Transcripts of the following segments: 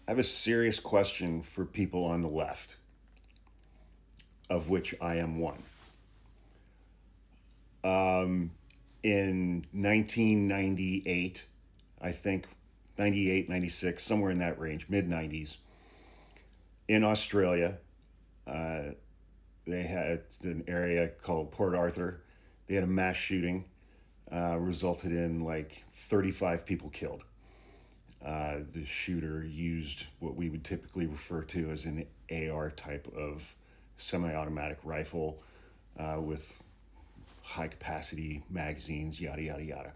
I have a serious question for people on the left, of which I am one. In 1998, I think 98, 96, somewhere in that range, mid 90s, in Australia, they had an area called Port Arthur. They had a mass shooting, resulted in like 35 people killed. The shooter used what we would typically refer to as an AR type of semi automatic rifle with high capacity magazines, yada, yada, yada.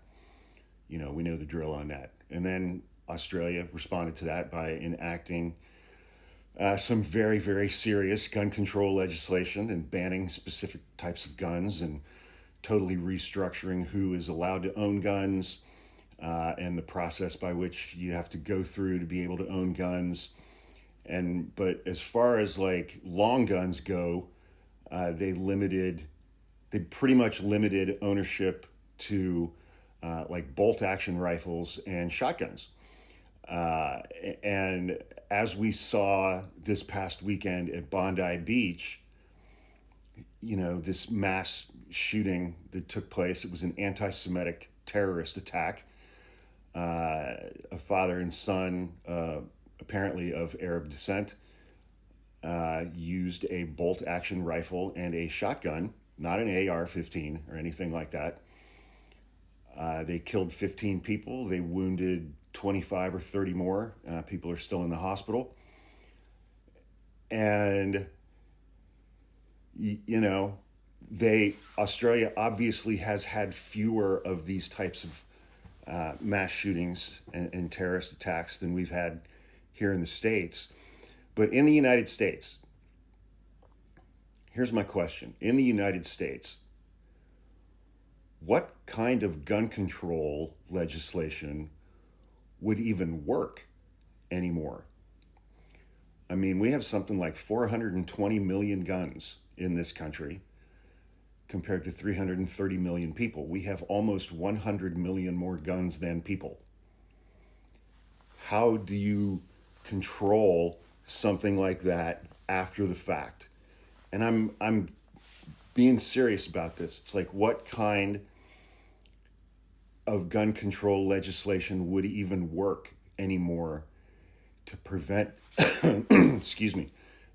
You know, we know the drill on that. And then Australia responded to that by enacting some very, very serious gun control legislation and banning specific types of guns and totally restructuring who is allowed to own guns, and the process by which you have to go through to be able to own guns. But as far as like long guns go, they pretty much limited ownership to like bolt action rifles and shotguns. And as we saw this past weekend at Bondi Beach, you know, this mass shooting that took place, it was an antisemitic terrorist attack. A father and son, apparently of Arab descent, used a bolt action rifle and a shotgun, not an AR 15 or anything like that. They killed 15 people, they wounded 25 or 30 more. People are still in the hospital. And, you know, Australia obviously has had fewer of these types of mass shootings and terrorist attacks than we've had here in the States. But in the United States, here's my question. In the United States, what kind of gun control legislation would even work anymore? I mean, we have something like 420 million guns in this country compared to 330 million people. We have almost 100 million more guns than people. How do you control something like that after the fact? And I'm being serious about this. It's like, what kind of gun control legislation would even work anymore to prevent, excuse me,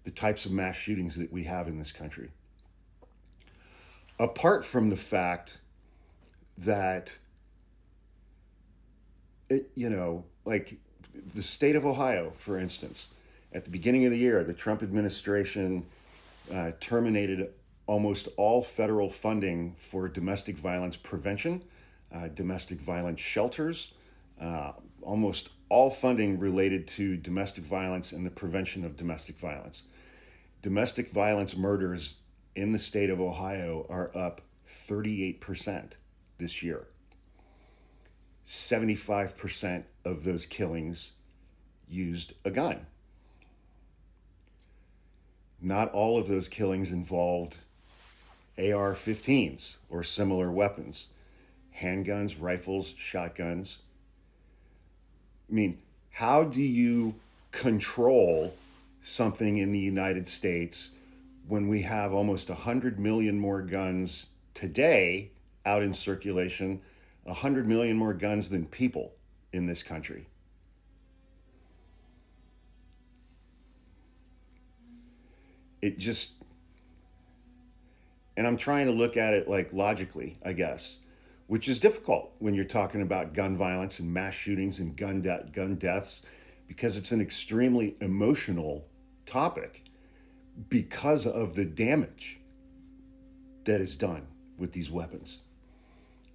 the types of mass shootings that we have in this country? Apart from the fact that like the state of Ohio, for instance, at the beginning of the year, the Trump administration terminated almost all federal funding for domestic violence prevention, domestic violence shelters, almost all funding related to domestic violence and the prevention of domestic violence. Domestic violence murders in the state of Ohio are up 38% this year. 75% of those killings used a gun. Not all of those killings involved AR 15s or similar weapons, handguns, rifles, shotguns. I mean, how do you control something in the United States when we have almost 100 million more guns today out in circulation, 100 million more guns than people in this country? It just, and I'm trying to look at it like logically, I guess, which is difficult when you're talking about gun violence and mass shootings and gun deaths, because it's an extremely emotional topic because of the damage that is done with these weapons.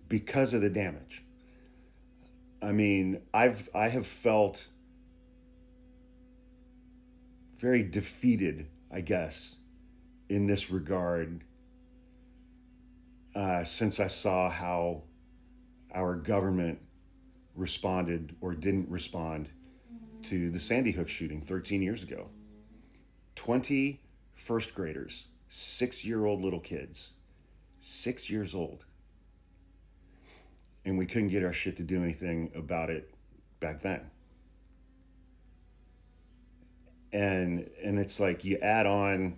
Because of the damage. I mean, I have felt very defeated, I guess, in this regard, since I saw how our government responded or didn't respond to the Sandy Hook shooting 13 years ago. 20 first graders, 6-year-old little kids, 6 years old. And we couldn't get our shit to do anything about it back then. And it's like you add on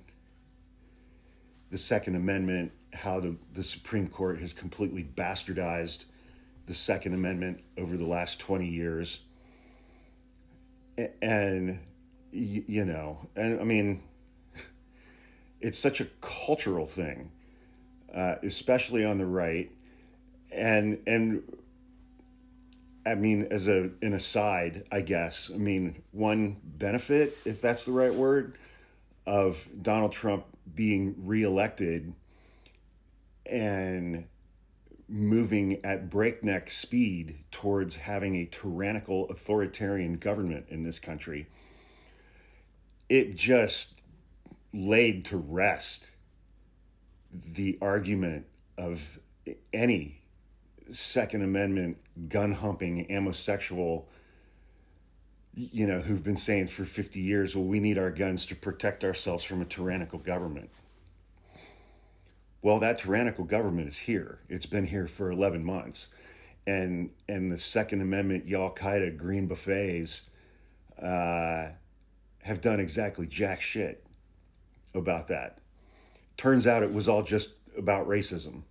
the Second Amendment, how the Supreme Court has completely bastardized the Second Amendment over the last 20 years. And, and I mean, it's such a cultural thing, especially on the right. And I mean, as an aside, I guess, I mean, one benefit, if that's the right word, of Donald Trump being reelected and moving at breakneck speed towards having a tyrannical authoritarian government in this country, it just laid to rest the argument of any Second Amendment gun humping amosexual, who've been saying for 50 years, well, we need our guns to protect ourselves from a tyrannical government. Well, that tyrannical government is here. It's been here for 11 months. And the Second Amendment, Al Qaeda green buffets have done exactly jack shit about that. Turns out it was all just about racism.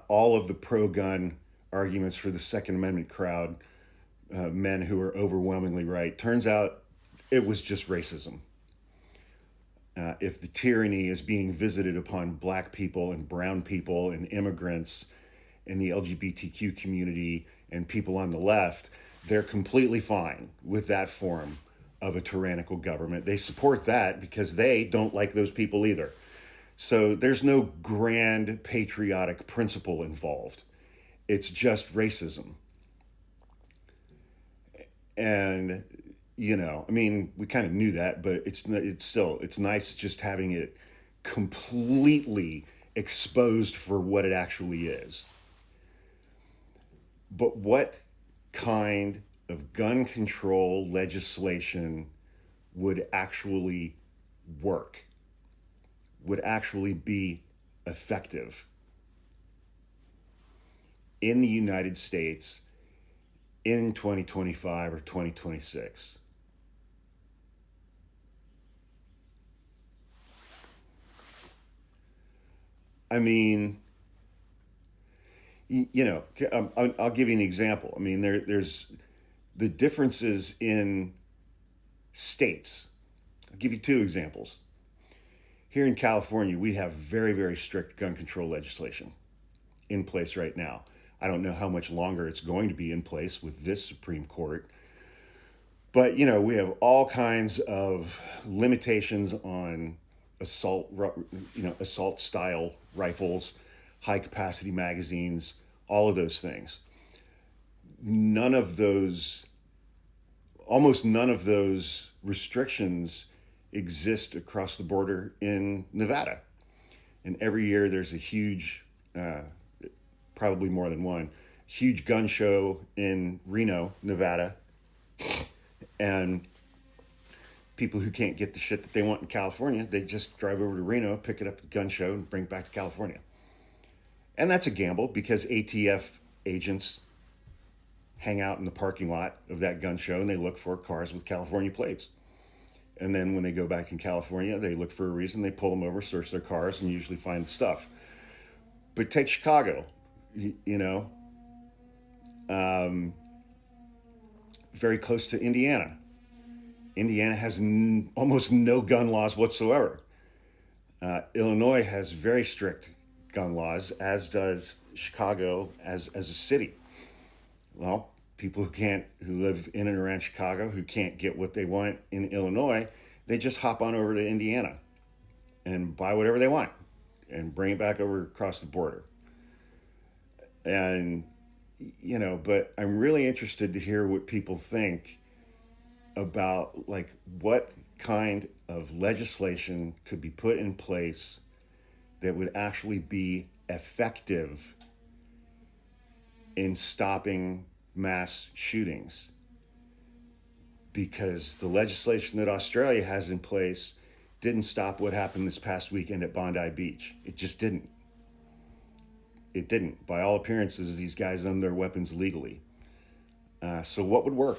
All of the pro-gun arguments for the Second Amendment crowd, men who are overwhelmingly right, turns out it was just racism. If the tyranny is being visited upon black people and brown people and immigrants and the LGBTQ community and people on the left, they're completely fine with that form of a tyrannical government. They support that because they don't like those people either. So there's no grand patriotic principle involved. It's just racism. And, I mean, we kind of knew that, but it's nice just having it completely exposed for what it actually is. But what kind of gun control legislation would actually work, would actually be effective in the United States in 2025 or 2026? I mean, I'll give you an example. I mean, there's the differences in states. I'll give you two examples. Here in California, we have very, very strict gun control legislation in place right now. I don't know how much longer it's going to be in place with this Supreme Court. But, we have all kinds of limitations on assault style rifles, high capacity magazines, all of those things. Almost none of those restrictions exist across the border in Nevada. And every year there's a huge, probably more than one, huge gun show in Reno, Nevada. And people who can't get the shit that they want in California, they just drive over to Reno, pick it up at the gun show, and bring it back to California. And that's a gamble because ATF agents hang out in the parking lot of that gun show and they look for cars with California plates. And then when they go back in California, they look for a reason, they pull them over, search their cars, and usually find the stuff. But take Chicago, very close to Indiana. Indiana has almost no gun laws whatsoever. Illinois has very strict gun laws, as does Chicago as a city. Well, people who live in and around Chicago, who can't get what they want in Illinois, they just hop on over to Indiana and buy whatever they want and bring it back over across the border. And, but I'm really interested to hear what people think about, like, what kind of legislation could be put in place that would actually be effective in stopping mass shootings. Because the legislation that Australia has in place didn't stop what happened this past weekend at Bondi Beach. It just didn't. It didn't. By all appearances, these guys own their weapons legally. So what would work?